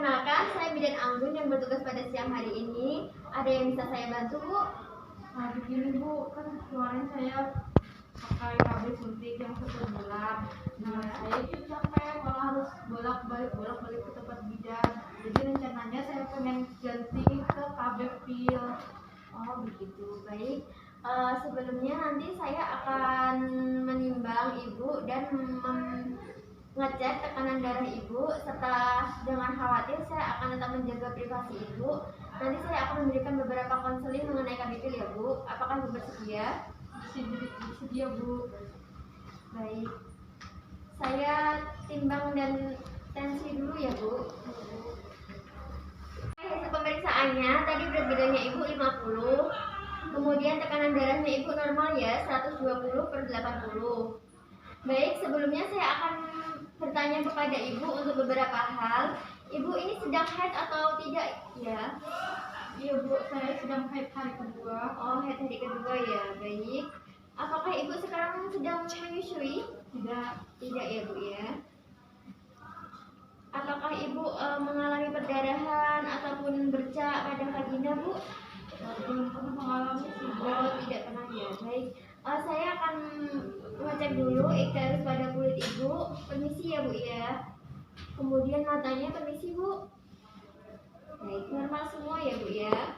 Perkenalkan, saya Bidan Anggun yang bertugas pada siang hari ini. Ada yang bisa saya bantu, Bu? Nah, begini Bu, kan kemarin saya pakai KB suntik yang 1 bulan. Nah, saya itu capek, malah harus bolak-balik ke tempat bidan. Jadi rencananya saya pengen ganti ke KB pil. Oh begitu, baik. Sebelumnya nanti saya akan menimbang Ibu dan ngecek tekanan darah Ibu, serta dengan khawatir saya akan tetap menjaga privasi Ibu. Nanti saya akan memberikan beberapa konseling mengenai KBP ya Bu. Apakah Ibu bersedia? Bersedia Bu. Baik. Saya timbang dan tensi dulu ya Bu. Hasil pemeriksaannya tadi berat badannya Ibu 50. Kemudian tekanan darahnya Ibu normal ya, 120/80. Baik, sebelumnya saya akan bertanya kepada Ibu untuk beberapa hal. Ibu ini sedang haid atau tidak ya? Iya Bu, saya sedang haid hari kedua. Oh, haid hari kedua ya, baik. Apakah Ibu sekarang sedang menyusui? Tidak ya Bu ya. Apakah Ibu mengalami perdarahan ataupun bercak pada vagina Bu? Belum pernah mengalami sih Bu. Oh, tidak pernah ya, baik. Saya akan mengecek dulu ikterus pada kulit Ibu. Permisi ya Bu ya. Kemudian matanya, permisi Bu. Baik, normal semua ya Bu ya.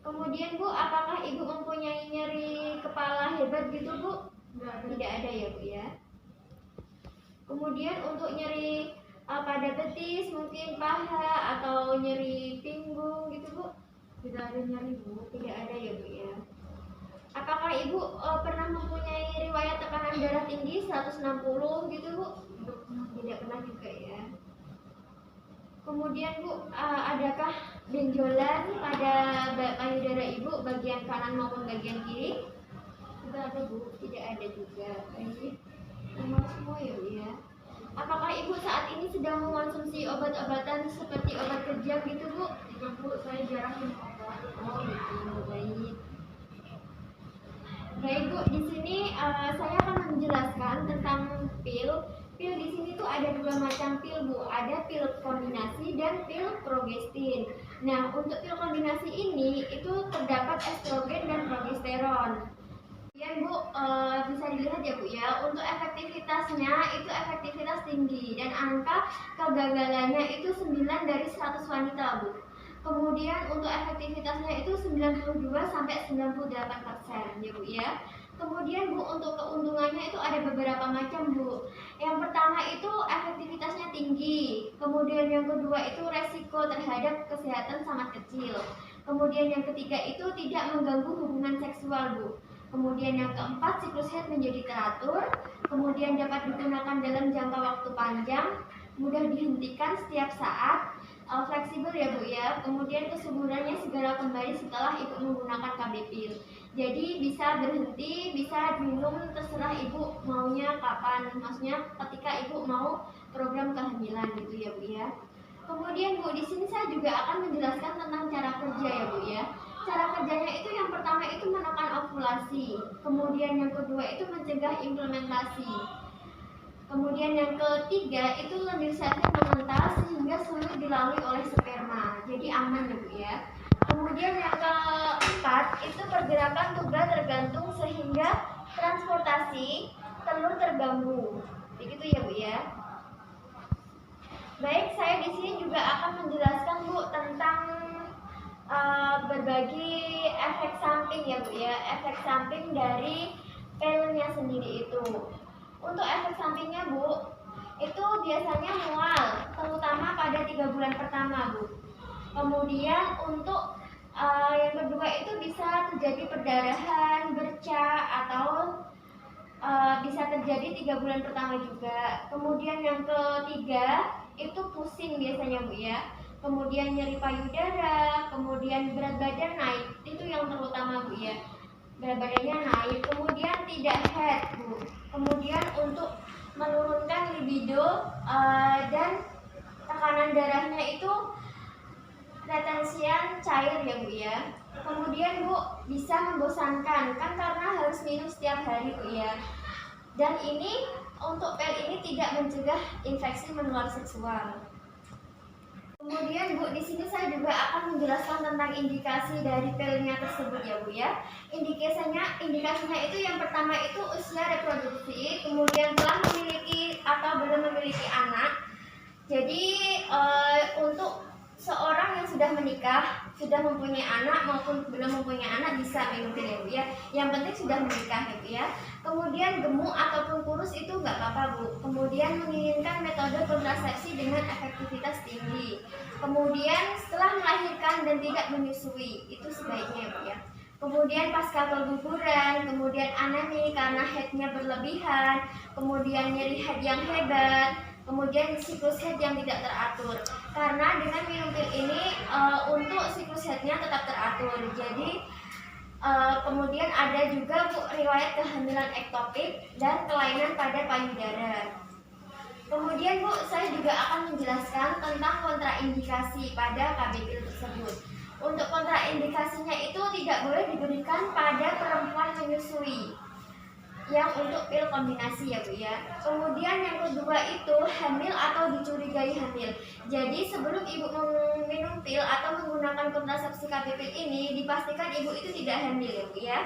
Kemudian Bu, apakah Ibu mempunyai nyeri kepala hebat gitu Bu? Tidak ada ya Bu ya. Kemudian untuk nyeri pada betis, mungkin paha atau nyeri pinggung gitu Bu? Tidak ada nyeri Bu. Tidak ada ya Bu ya. Apakah Ibu pernah mempunyai riwayat tekanan darah tinggi 160 gitu Bu? Tidak pernah juga ya. Kemudian Bu, adakah benjolan pada payudara Ibu bagian kanan maupun bagian kiri? Tidak ada Bu. Tidak ada juga. Baik, normal semua ya Bu ya. Apakah Ibu saat ini sedang mengonsumsi obat-obatan seperti obat kejang gitu Bu? Tidak Bu, saya jarang minum obat. Oh gitu, baik. Baik Bu, di sini saya akan menjelaskan tentang pil. Pil di sini tuh ada 2 macam pil Bu, ada pil kombinasi dan pil progestin. Nah, untuk pil kombinasi ini itu terdapat estrogen dan progesteron. Kemudian Bu, bisa dilihat ya Bu ya, untuk efektivitasnya itu efektivitas tinggi dan angka kegagalannya itu 9 dari 100 wanita Bu. Kemudian untuk efektivitasnya itu 92-98% ya Bu ya. Kemudian Bu, untuk keuntungannya itu ada beberapa macam Bu. Yang pertama itu efektivitasnya tinggi. Kemudian yang kedua itu resiko terhadap kesehatan sangat kecil. Kemudian yang ketiga itu tidak mengganggu hubungan seksual Bu. Kemudian yang keempat, siklus haid menjadi teratur. Kemudian dapat digunakan dalam jangka waktu panjang, mudah dihentikan setiap saat, fleksibel ya Bu ya. Kemudian kesuburannya segera kembali setelah Ibu menggunakan KB pil. Jadi bisa berhenti, bisa minum terserah Ibu maunya kapan. Maksudnya ketika Ibu mau program kehamilan gitu ya Bu ya. Kemudian Bu, di sini saya juga akan menjelaskan tentang cara kerja ya Bu ya. Cara kerjanya itu yang pertama itu menekan ovulasi. Kemudian yang kedua itu mencegah implementasi. Kemudian yang ketiga itu lendir cervix mengental sehingga sulit dilalui oleh sperma. Jadi aman ya Bu ya. Kemudian yang keempat itu pergerakan tubal tergantung sehingga transportasi telur terganggu. Begitu ya Bu ya. Baik, saya di sini juga akan menjelaskan Bu tentang berbagi efek samping ya Bu ya. Efek samping dari pilnya sendiri itu. Untuk efek sampingnya Bu, itu biasanya mual, terutama pada 3 bulan pertama Bu. Kemudian untuk yang kedua itu bisa terjadi perdarahan, bercak, atau bisa terjadi 3 bulan pertama juga. Kemudian yang ketiga itu pusing biasanya Bu ya. Kemudian nyeri payudara, kemudian berat badan naik, itu yang terutama Bu ya. Berat badannya naik, kemudian tidak haid Bu. Kemudian untuk menurunkan libido dan tekanan darahnya itu retensian cair ya Bu ya. Kemudian Bu, bisa membosankan kan karena harus minum setiap hari Bu ya. Dan ini untuk pil ini tidak mencegah infeksi menular seksual. Kemudian Bu, di sini saya juga akan menjelaskan tentang indikasi dari pilnya tersebut ya Bu ya. Indikasinya itu yang pertama itu usia reproduksi, kemudian telah memiliki atau belum memiliki anak. Jadi untuk seorang yang sudah menikah, sudah mempunyai anak maupun belum mempunyai anak bisa minum pil ya Bu ya. Yang penting sudah menikah ya Bu ya. Kemudian gemuk ataupun kurus itu nggak apa-apa Bu. Kemudian menginginkan metode kontrasepsi dengan efektivitas tinggi. Kemudian setelah melahirkan dan tidak menyusui, itu sebaiknya Bu ya. Kemudian pasca keguguran, kemudian anemi karena headnya berlebihan, kemudian nyeri head yang hebat, kemudian siklus head yang tidak teratur. Karena dengan minum pil ini untuk siklus headnya tetap teratur. Jadi kemudian ada juga Bu riwayat kehamilan ektopik dan kelainan pada payudara. Kemudian Bu, saya juga akan menjelaskan tentang kontraindikasi pada KB pil tersebut. Untuk kontraindikasinya itu tidak boleh diberikan pada perempuan menyusui yang untuk pil kombinasi ya Bu ya. Kemudian yang kedua itu hamil atau dicurigai hamil. Jadi sebelum ibu minum pil atau menggunakan kontrasepsi KB pil ini dipastikan ibu itu tidak hamil ya Bu ya.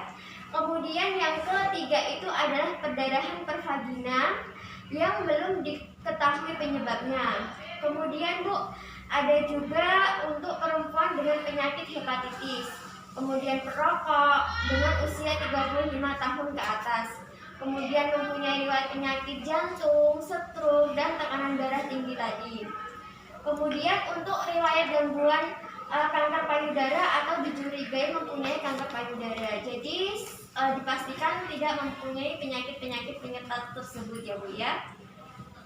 Kemudian yang ketiga itu adalah perdarahan pervagina yang belum diketahui penyebabnya. Kemudian Bu, ada juga untuk perempuan dengan penyakit hepatitis. Kemudian perokok dengan usia 35 tahun ke atas. Kemudian mempunyai riwayat penyakit jantung, stroke, dan tekanan darah tinggi tadi. Kemudian untuk riwayat gangguan kanker payudara atau dicurigai mempunyai kanker payudara. Jadi dipastikan tidak mempunyai penyakit-penyakit penyerta tersebut ya Bu ya.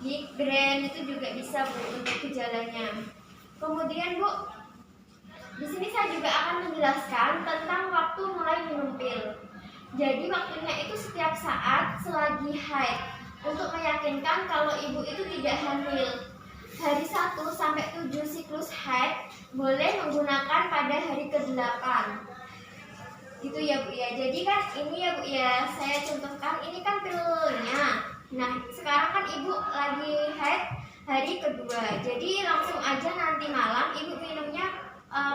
Migrain itu juga bisa Bu untuk gejalanya. Kemudian Bu, di sini saya juga akan menjelaskan tentang waktu mulai minum pil. Jadi waktunya itu setiap saat selagi haid untuk meyakinkan kalau ibu itu tidak hamil. Hari 1 sampai 7 siklus haid boleh menggunakan pada hari ke-8. Gitu ya Bu ya. Jadi kan ini ya Bu ya, saya contohkan ini kan pilnya. Nah, sekarang kan ibu lagi haid hari kedua. Jadi langsung aja nanti malam ibu minumnya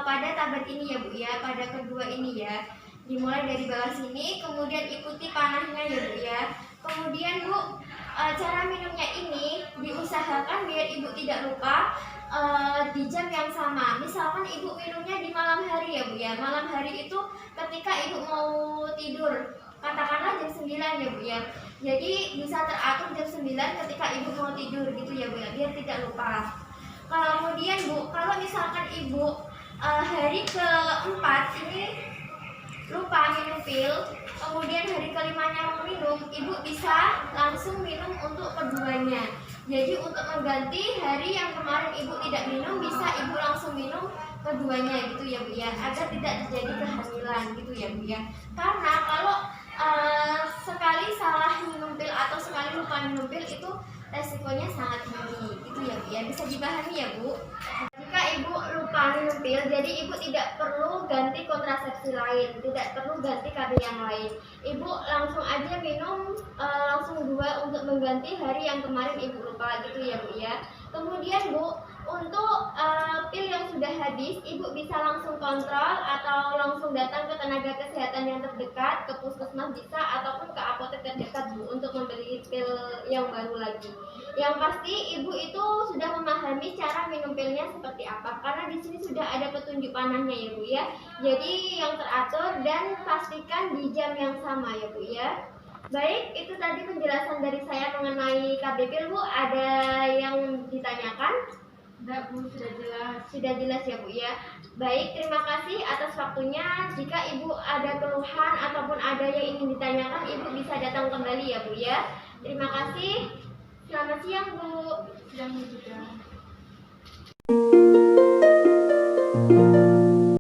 pada tablet ini ya Bu ya, pada kedua ini ya. Dimulai dari bawah sini, kemudian ikuti panahnya ya Bu ya. Kemudian Bu, cara minumnya ini diusahakan biar ibu tidak lupa di jam yang sama. Misalkan ibu minumnya di malam hari ya Bu ya. Malam hari itu ketika ibu mau tidur, katakanlah jam 9 ya Bu ya. Jadi bisa teratur jam 9 ketika ibu mau tidur gitu ya Bu ya, biar tidak lupa. Kemudian Bu, kalau misalkan ibu hari keempat ini lupa minum pil, kemudian hari kelimanya mau minum, ibu bisa langsung minum untuk keduanya. Jadi untuk mengganti hari yang kemarin ibu tidak minum, bisa ibu langsung minum keduanya gitu ya Bu ya, agar tidak terjadi kehamilan gitu ya Bu ya. Karena kalau sekali salah minum pil atau sekali lupa minum pil itu resikonya sangat tinggi gitu ya Bu ya. Bisa dipahami ya Bu. Jika ibu lupa minum pil, jadi ibu tidak perlu ganti kontrasepsi lain, tidak perlu ganti KB yang lain. Ibu langsung aja minum langsung 2 untuk mengganti hari yang kemarin ibu lupa gitu ya Bu ya. Kemudian Bu, untuk pil yang sudah habis, ibu bisa langsung kontrol atau langsung datang ke tenaga kesehatan yang terdekat, ke puskesmas bisa, ataupun ke apotek terdekat Bu untuk membeli pil yang baru lagi. Yang pasti ibu itu sudah memahami cara minum pilnya seperti apa, karena di sini sudah ada petunjuk panahnya ya Bu ya. Jadi yang teratur dan pastikan di jam yang sama ya Bu ya. Baik, itu tadi penjelasan dari saya mengenai KB pil Bu. Ada yang ditanyakan? Enggak Bu, sudah jelas. Sudah jelas ya Bu ya. Baik, terima kasih atas waktunya. Jika Ibu ada keluhan ataupun ada yang ingin ditanyakan, Ibu bisa datang kembali ya Bu ya. Terima kasih. Selamat siang Bu. Siang juga.